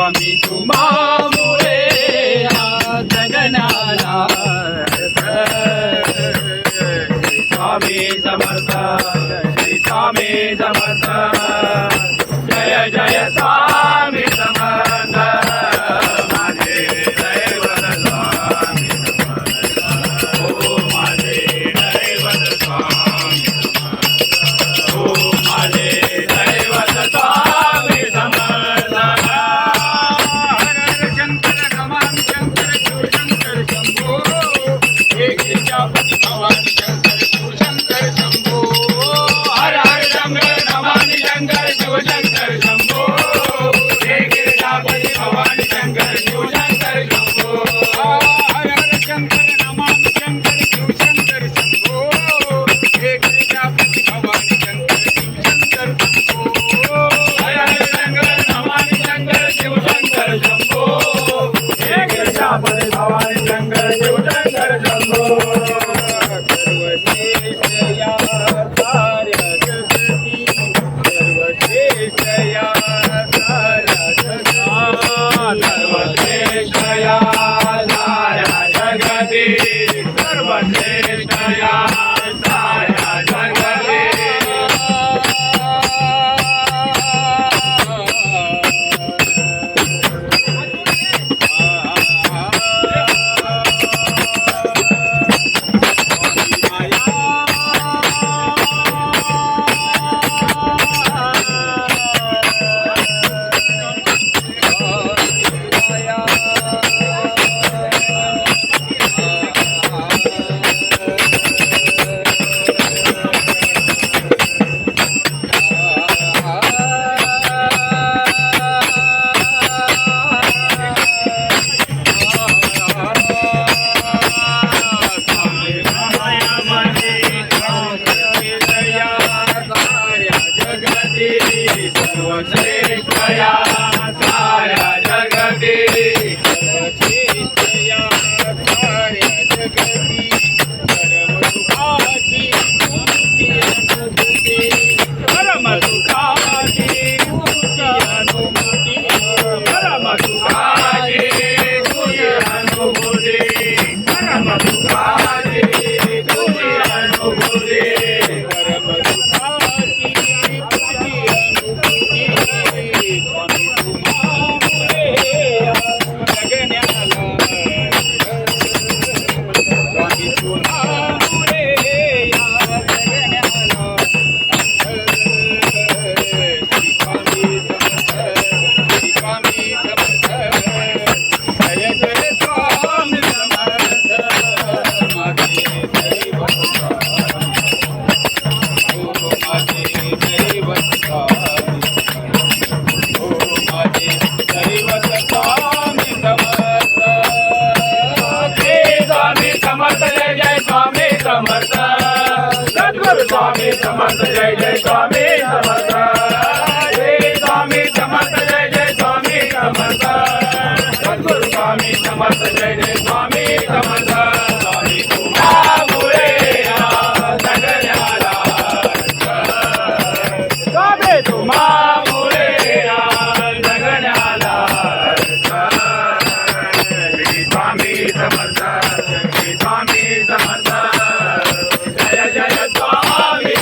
स्वामी तुम्हामुळे या जगण्याला श्री स्वामी समर्थ श्री स्वामी समर्थ जय जय स्वामी समर्थ माझे दैवत स्वामी समर्थ ओ माझे दैवत स्वामी समर्थ ओ माझे दैवत स्वामी समर्थ हर हर शंकर नमामि शंकर शिव शंकर शंभो एक गिरिजापति भवानी शंकर शिव शंकर शंभो हर हर शंकर नमामि शंकर शिव शंकर शंभो एक गिरिजापति भवानी शंकर शिव शंकर शंभो हर हर शंकर नमामि शंकर शिव शंकर शंभो एक गिरिजापति भवानी शंकर शिव शंकर शंभो हर हर शंकर नमामि शंकर शिव शंकर शंभो एक गिरिजापति भवानी शंकर शिव शंकर शंभो सर्वश्रेष्ठ या सर्वश्रेष्ठ या साऱ्या जगती सर्वश्रेष्ठ या साऱ्या जगती सर्वश्रेष्ठ या साऱ्या जगती सर्वश्रेष्ठ या साऱ्या जगती परम सुखाची तुझी अनुभूती परम सुखाची तुझी अनुभूती परम सुखाची तुझी अनुभूती परम सुखाची तुझी अनुभूती परम सुखाची तुझी स्वामी तुम्हामुळे या जगण्याला स्वामी तुम्हामुळे या जगण्याला श्री स्वामी समर्थ श्री स्वामी समर्थ जय जय स्वामी समर्थ माझे दैवत ओ माझे दैवत समर्थ सद्गुरु स्वामी समर्थ जय जय स्वामी समर्थ जय स्वामी समर्थ जय जय स्वामी समर्थ सद्गुरु स्वामी समर्थ जय जय स्वामी समर्थ स्वामी तुम्हामुळे या जगण्याला स्वामी तुम्हामुळे या जगण्याला श्री स्वामी समर्थ श्री स्वामी समर्थ स्वामी